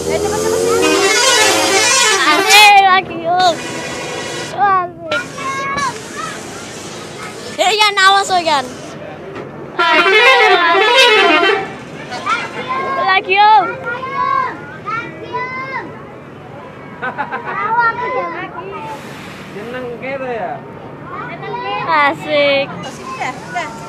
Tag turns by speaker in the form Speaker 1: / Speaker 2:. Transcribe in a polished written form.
Speaker 1: Asik lagi yuk. Asik. Yan awas oh Yan. Lagi yuk.
Speaker 2: Jeneng kere ya.
Speaker 1: Asik.
Speaker 3: Udah.